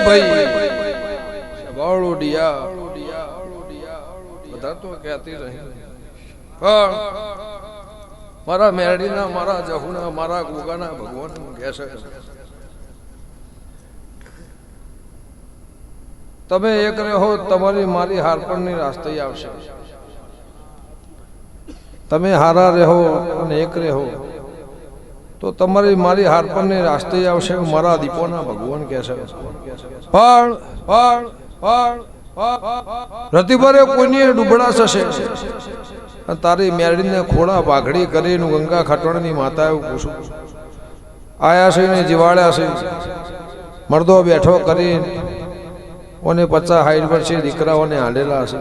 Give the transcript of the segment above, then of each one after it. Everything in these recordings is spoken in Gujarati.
ભાઈ બાવળુડિયા બધા તો કહેતી રહી પણ મારા મેરડીના મારા જહુના મારા ગોગાના ભગવાન કહેશે તમે એક રહો તમારી મારી હારપણની રાસ્તે આવશે તમે હારા રહો અને એક રહો તો તમારી મારી હારપણની રાસ્તે આવશે મારા દીપોના ભગવાન કહેશે પણ રતિભરે કોઈની ડૂબડા થશે તારી મેરડીને ખોડા પાઘડી કરીને ગંગા ખાટોળની માતા એવું પૂછું આયા છે ને જીવાડ્યા છે મર્દો બેઠો કરીને ઓને 50-60 વર્ષે દીકરાઓને હાલેલા છે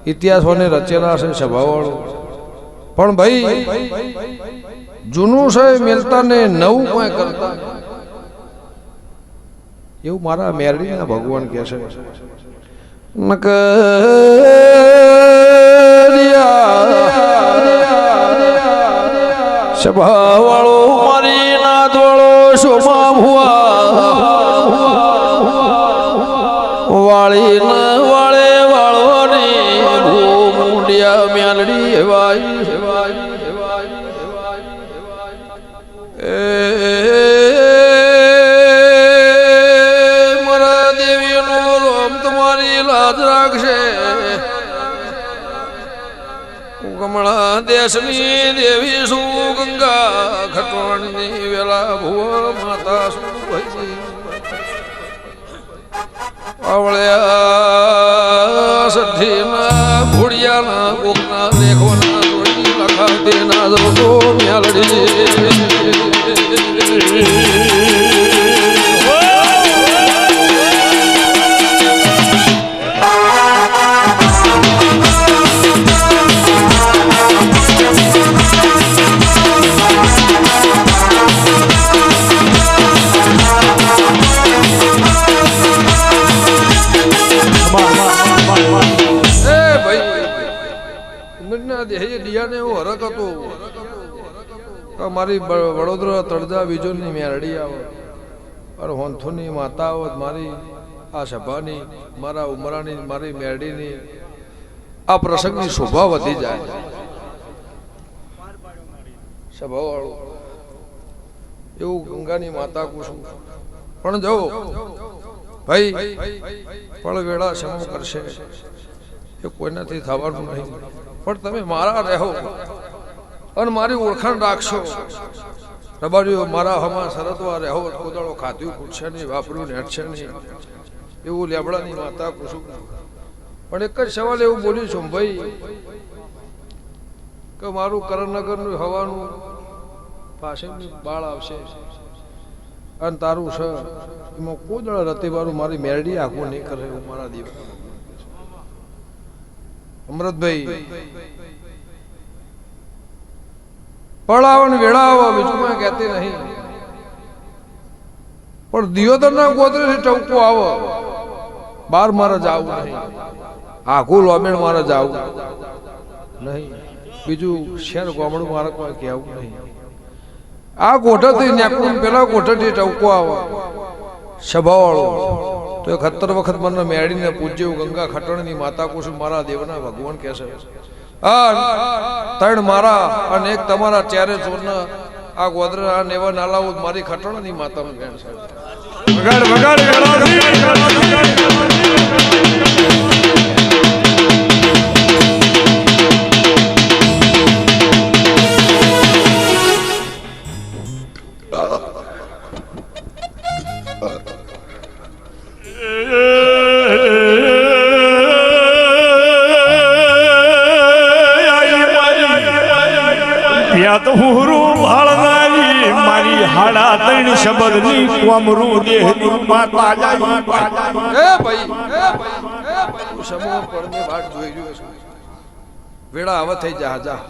ઇતિહાસોને રચેલા છે સભાવાળો પણ ભાઈ જૂનું છે મેલતા ને નવું કોઈ કરતા એવું મારા મેરડીના ભગવાન કહે છે સભાવાળો મારી નાદ વાળો શોભા ભુવા વાળી ન વાળે વાળવાની મુંડિયા મેલડી હેવાય મારા દેવીનો રોમ તમારી લાજ રાખશે કમળા દેશની દેવી શું ગંગા ખટોણની વેલા ભુવા માતા શું ભાઈ આવળ્યા સઠ્ઠીના ભોળિયાના કોકના લેખોના જોડી લખાતી ના દો મ્યાલડી મારી વડોદરા તળજા બીજોની મેરડી આવે અરે હોંથુની માતા આવત મારી આ સભાની મારા ઉમરાની મારી મેરડીની આ પ્રસંગની શોભા વધી જાય સભાવાળો એવું ગંગાની માતા કુશું પણ જો ભાઈ પણ વેળા સમો કરશે એ કોઈનાથી થવાનું નહીં પણ તમે મારા રહો અને મારી ઓળખાણ રાખશો રબારીઓ મારા હમા સરતવા રહો કોદળો ખાધ્યું પૂછશે નહીં વાપર્યું નેટશે નહીં એવું લેબડાની માતા પૂછું પણ એક જ સવાલ એવું બોલ્યું છું ભાઈ કે મારું કરણનગરનું હવાનું પાછળનું બાળ આવશે અને તારું છે એમાં કોદળ રતી મારું મારી મેરડી આખું નહીં કરે એવું મારા દીવા અમૃતભાઈ પડાવન વેળાવો બીજું કોઈ કહેતી નહીં પણ દિયોદરના ગોત્રેથી ટવકો આવો બાર મારે જાવું નહીં આખું લોબેણ મારે જાવું નહીં બીજું શેર ગોમડું મારે કોઈ કહેવું નહીં આ કોઠાથી નેકડું પેલા કોઠાથી ટવકો આવો સભાવાળો તો 71 વખત મને મેળીને પૂજ્યું ગંગા ખટણની માતા કુસુમ મારા દેવના ભગવાન કહેશે ત્રણ મારા અને એક તમારા ચારે ચોરના આ ગોદરા નેવા નાલાઓ મારી ખટણની માતાનું બેન છે વગાડ વગાડ શબ્દની કોમરૂ દેહની માતા જાય એ ભાઈ તું સમૂહ પડને વાટ જોઈ રહ્યો છે વેળા હવે થઈ જા જા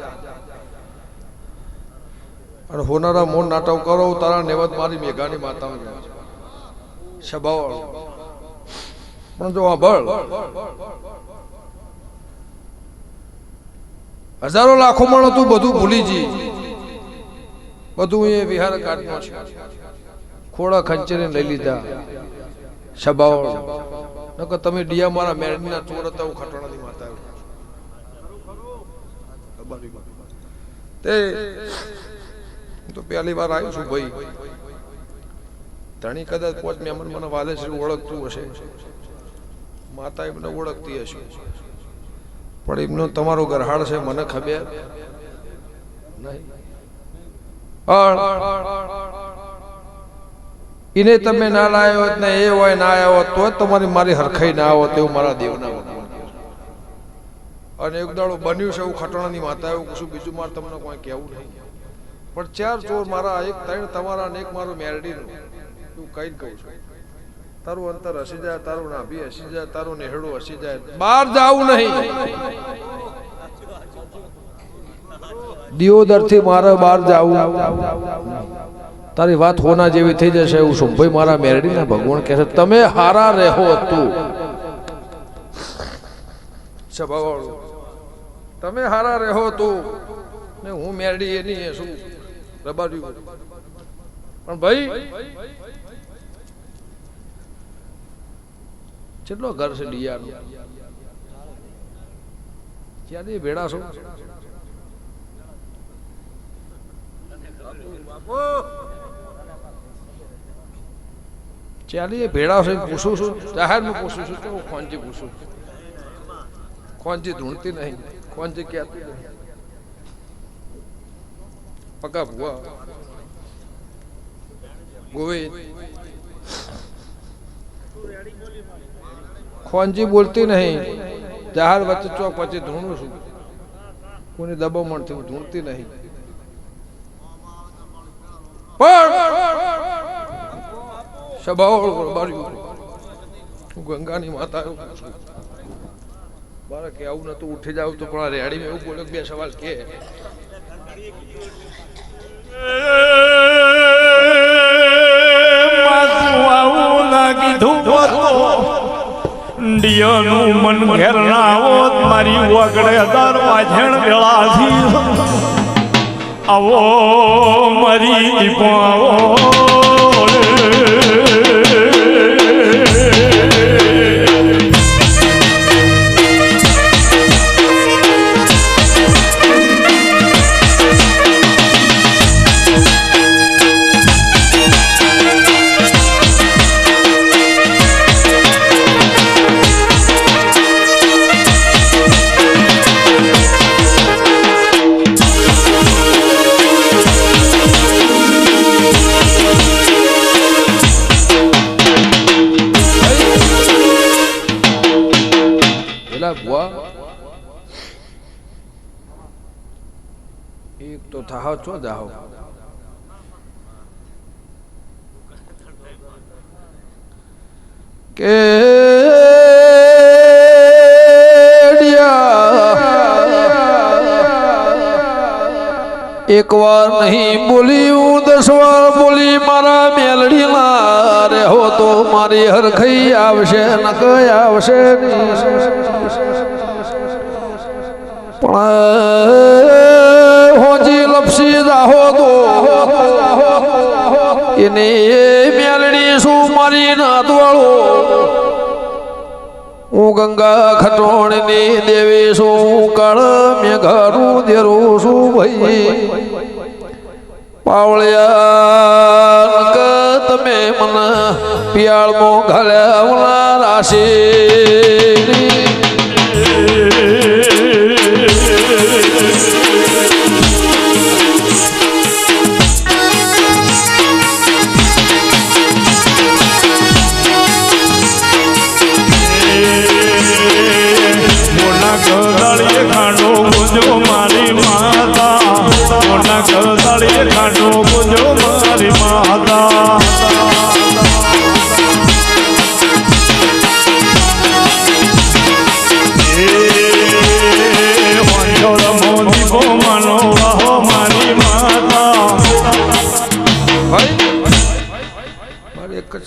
અને હોનારા મોન નાટક કરો તારા નેવત મારી મેઘાની માતા સભાવાળો પણ જો ભળ હજારો લાખો માણસ તું બધું ભૂલી જી બધું એ વિહાર કાઢમાં છે ખોડા ખંચેને લઈ લીધા સભાઓ નકર તમે ડિયા મારા મેરડીના ચોર હતા હું ખટોણાની માતા તે તો પહેલી વાર આવ્યું છું ભાઈ ધણી કદાચ પોચ મહેમાન મને વાલે છે ઓળખતું હશે માતા એમને ઓળખતી હશે પણ એમનો તમારો ગરહાડ છે મને ખબર નહીં એને તમે ના લાવ્યો હોત ને એ હોય ના આવ્યો હોત તો તમારી મારી હરખાઈ ના આવત એવું મારા દેવના ભગવાન અને એક દાડો બન્યું છે એવું ખટોણાની માતા એવું કશું બીજું મારે તમને કોઈ કહેવું નહીં પણ ચાર ચોર મારા એક ત્રણ તમારા ને એક મારું મેરડીનું તું કઈ કહું છું તારું અંતર હસી જાય તારું નાભી હસી જાય તારું નેહડું હસી જાય બહાર જાવું નહીં દિયોદર થી મારે બહાર જાવું તારી વાત હોના જેવી થઈ જશે એવું શુંભાઈ મારા મેરડીના ભગવાન કહે છે તમે હારા રહો તું સભાવાળું તમે હારા રહો તું ને હું મેરડી એની શું રબાડ્યું પણ ભાઈ કેટલો ઘર છે ડિયાનો ક્યાંથી ભેડા છો ચાલી ભેડા છે પૂછું છું જાહેરમાં પૂછું છું તો ખોંજી પૂછું ખોંજી ધૂણતી નહીં ખોંજી ક્યાંથી નહીં પકા ભુવા ગોવિંદ ખોંજી બોલતી નહીં જાહેર વચ્ચે ચોક પછી ધૂણું છું કોની દબામણથી હું ધૂણતી નહીં ગંગાની માતા મારે કે આવું નતું ઉઠી જાવ તો પણ રેડી એવું બોલે બે સવાલ કે ડિયાનું મન ઘેર ના આવત મારી વગડે દર વાજણ વેળાથી આવો મારી દીપો આવો એક તો થાવ છો જાઓ કે એક વાર નહીં બોલી હું 10 વાર બોલી મારા મેલડી ના રે હો તો મારી હરખઈ આવશે ન કઈ આવશે પણ હોજી લપસી જાહો તો એને મેલડી શું મારી નાત વાળો હું ગંગા ખટોણની દેવી છું કળ મેઘારું દેરું છું ભાઈ પાવળિયા તમે મને પિયાળમાં ઘાલ્યા રાશી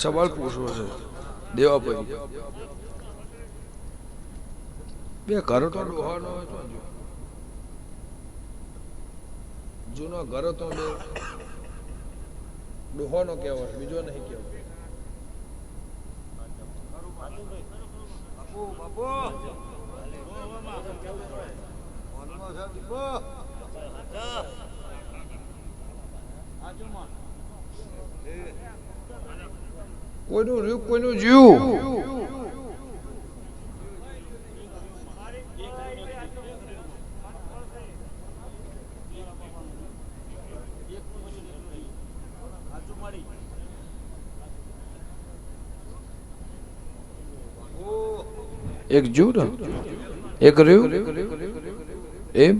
સવાલ પૂછવો છે દેવાભાઈ બે ઘર તો ડોહાનો જૂનો ઘર તો બે ડોહાનો કહેવાય બીજો નહીં કહેવાય કોઈનું રહ્યું કોઈનું જીવ એક જીવ ને એક રહ્યું એમ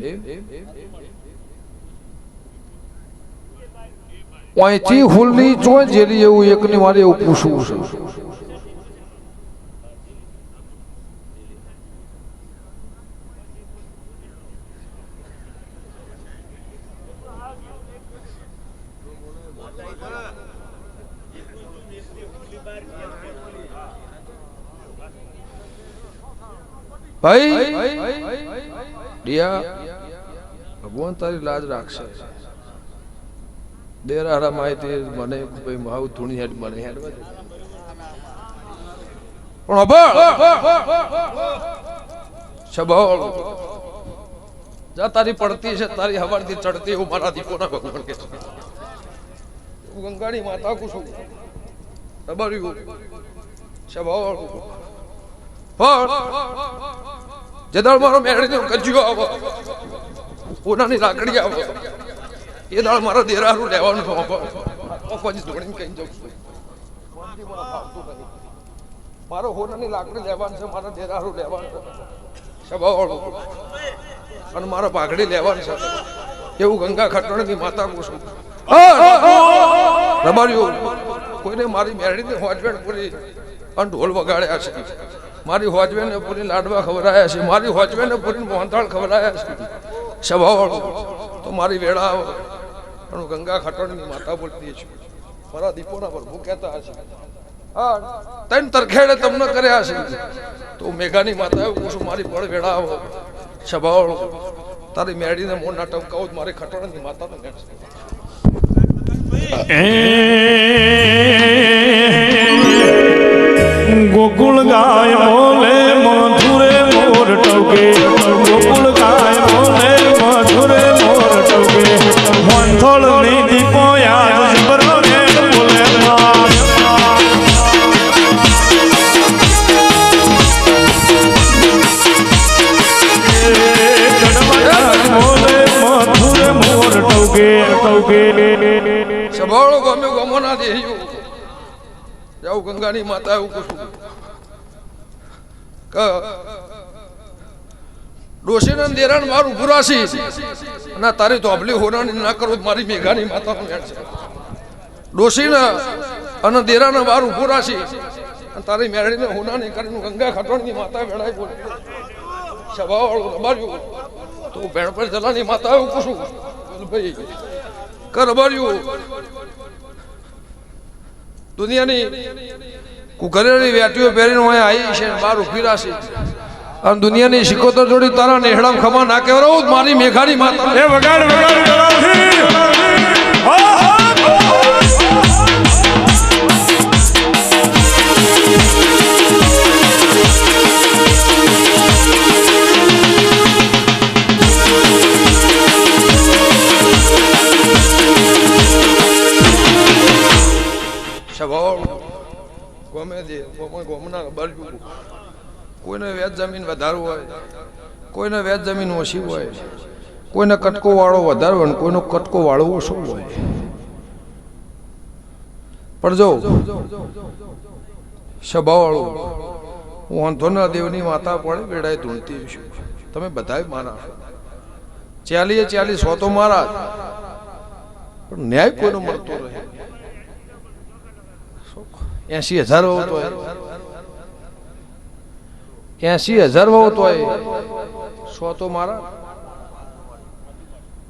અહીંથી ફૂલની ચોય જેલી એવું એકની મારે એવું પૂછવું છે ભાઈ ડિયા ભગવાન તારી લાજ રાખશે દેરારા માહિતી મને ભાઈ માવ ધૂણી હેડ મને હેડ પણ અબળ શબળ જા તારી પડતી છે તારી હવારથી ચડતી હું મારા દીપોના ભગવાન કે હું ગંગાની માતા કુ છું અબળ્યું શબળ પણ જદાળ મારો મેળીને કજ્યો આવો ઓનાની લાકડી આવો એ દાળ મારા દેરારું લેવાનું પછી ધોડીને કઈ જઉં છું મારો હોનાની લાકડી લેવાનું છે મારા દેરારું લેવાનું છે અને મારા પાઘડી લેવાની છે એવું ગંગા ખટણની માતા પૂછું રબાર્યું કોઈને મારી મેળીને હોજવેણ પૂરી અને ઢોલ વગાડ્યા છે મારી હોજવેને પૂરી લાડવા ખવડાયા છે મારી હોજવેને પૂરી મોહનથાળ ખવડાયા છે સભાવાળો તો મારી વેળા અને ગંગા ખટણની માતા બોલતી છે મારા દીપોના પ્રભુ કહેતા હશે હા તૈન તરખેડે તમને કર્યા છે તો મેઘાની માતા એવું પૂછું મારી પળ વેળા આવો સભાવાળો તારી મેળીને મોઢા ટપકાવો મારી ખટણની માતાને મેળ ગોકુળ ગાય બોલે મધુરે મોર ટકે ગોકુળ ગાય બોલે મધુરે મોર ટકે મંથળ ની દીપો યાદ બરોને બોલે બોલે મધુરે મોર ટકે સભાળો ગમે ગમો ના દેહ્યું જાઉં ગંગાની માતા એવું પૂછું ડોશીના દેરાણ મારું પુરાશી અને તારી ધોબલી હોનાની ના કરું મારી મેઘાની માતાનું હેડ છે ડોશીના અને દેરાના મારું પુરાશી અને તારી મેળીને હોનાની કરીને ગંગા ખટણની માતા વેળાઈ બોલે સભાવાળું રબાર્યું તો ભેણ પર જલાની માતા એવું પૂછું ભાઈ કર રબાર્યું દુનિયાની ઘરેલી વેટીઓ પહેરીને હું આવી છે બહાર ઉભી રાશી અને દુનિયાની શિકોતર જોડી તારા નેહડામ ખમા ના કહેવાય મારી મેઘાની માતા એ વગાડ કોઈને વ્યાજ જમીન વધારવું હોય કોઈને વ્યાજ જમીન ઓછી હોય કોઈને કટકો વાળો વધારે હોય કોઈનો કટકો વાળો ઓછો હોય પણ જો સભાવાળું હું અંધોના દેવની માતા પડે વેડાએ ધૂણતી છું તમે બધાય મારા 40 સો તો મારા પણ ન્યાય કોઈનો મળતો રહે 80,000 હોતો 80,000 હોતો 100 તો મારા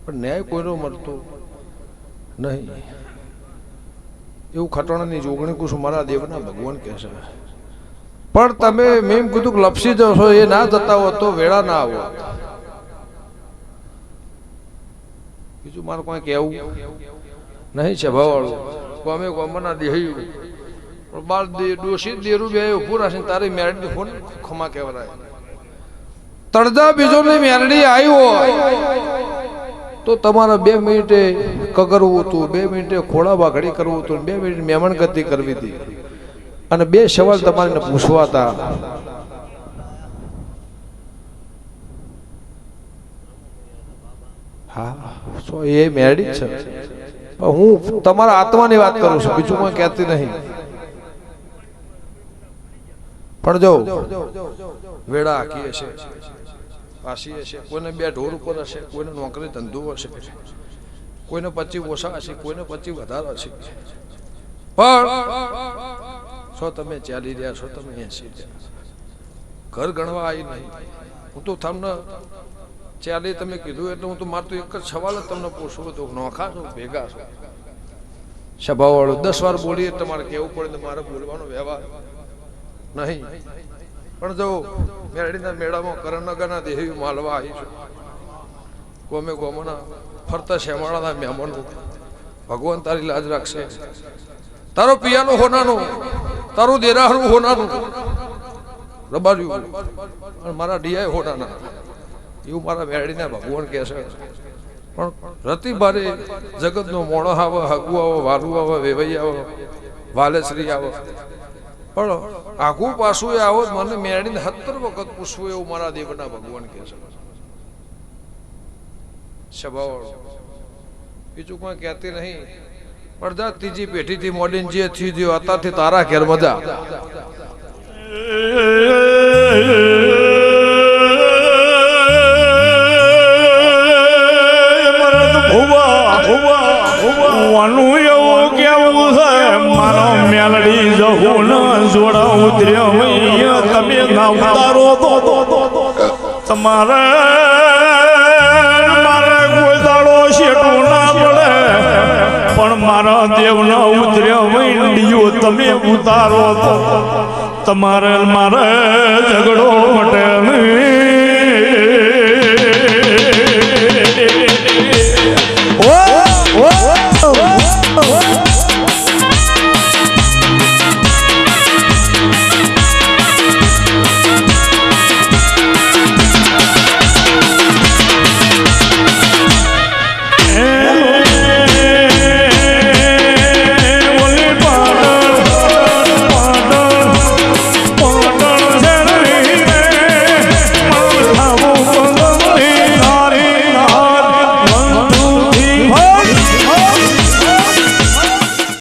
પણ ન્યાય કોઈનો મળતો નહીં એવું ખટણાની જોગણી કુછ મારા દેવના ભગવાન કહે છે પણ તમે મેં કીધું કે લપસી જશો એ ના જતા હોત તો વેળા ના આવો બીજું મારે કોઈ કહેવું નહીં છે ભાવાળું ગમે ગમના દેહ્યું પણ બાર ડોશી દેરું બે ઉભું રાખીને તારી મેરડી ફોન ખમા કહેવાય. તળજા બીજો ની મેરડી આવ્યો તો તમારે 2 મિનિટે કગરવું હતું, 2 મિનિટે ખોળા બાઘડી કરવું હતું, 2 મિનિટ મહેમાન ગતિ કરવી હતી અને 2 સવાલ તમારે પૂછવા હતા. હા એ મેરડી છે. હું તમારા આત્માની વાત કરું છું, બીજું કોઈ કહેતી નહીં. પણ જો વેળા હાકી હશે, પાસી હશે, કોઈને 2 ઢોર ઉપર હશે, કોઈને નોકરી ધંધો હશે, કોઈને 25 ઓછા હશે, કોઈને 25 વધારે હશે. પણ છો તમે 40 રહ્યા છો, તમે 80 રહ્યા. ઘર ગણવા આવી નહીં. હું તો તમને 40 તમે કીધું એટલે હું તો મારે તો એક જ સવાલ જ તમને પૂછું તો નોખા છો ભેગા છો? સભાવાળો 10 વાર બોલીએ તમારે કેવું પડે મારે બોલવાનો વ્યવહાર નહીં. પણ જો મેરડીના મેળામાં કરણનગરના દેવી માલવા આવી છું, ગોમે ગોમના ફરતા શેમાળાના મહેમાનો, ભગવાન તારી લાજ રાખશે. તારો પિયાનો હોનાનું, તારું દેરાહરું હોનાનું, રબાર્યું મારા ડિયાય હોનાના, એવું મારા મેરડીના ભગવાન કહે છે. પણ રતી ભારે જગતનો મોણો આવે, હગુ આવે, વાલું આવે, વેવાઈ આવે, વાલેશ્રી આવે, પણ આઘું પાછું આવો મને મેરડીને 70 વખત પૂછવું એવું મારા દેવના ભગવાન કહે છે. સભાવાળો બીજું કોઈ કહેતી નહીં. પણ જા ત્રીજી પેઢીથી મોડીને જે થયું અત્યારથી તારા ઘેર મજા. એવું કેવું છે મારો મેલડી જવું ન જોડા ઉતર્યો તમે ના ઉતારો તો તમારે મારે કોઈ દાડો શેઠું ના પડે, પણ મારા દેવ ન ઉતર્યો વૈંડિયો તમે ઉતારો તો તમારે મારે ઝઘડો મટે.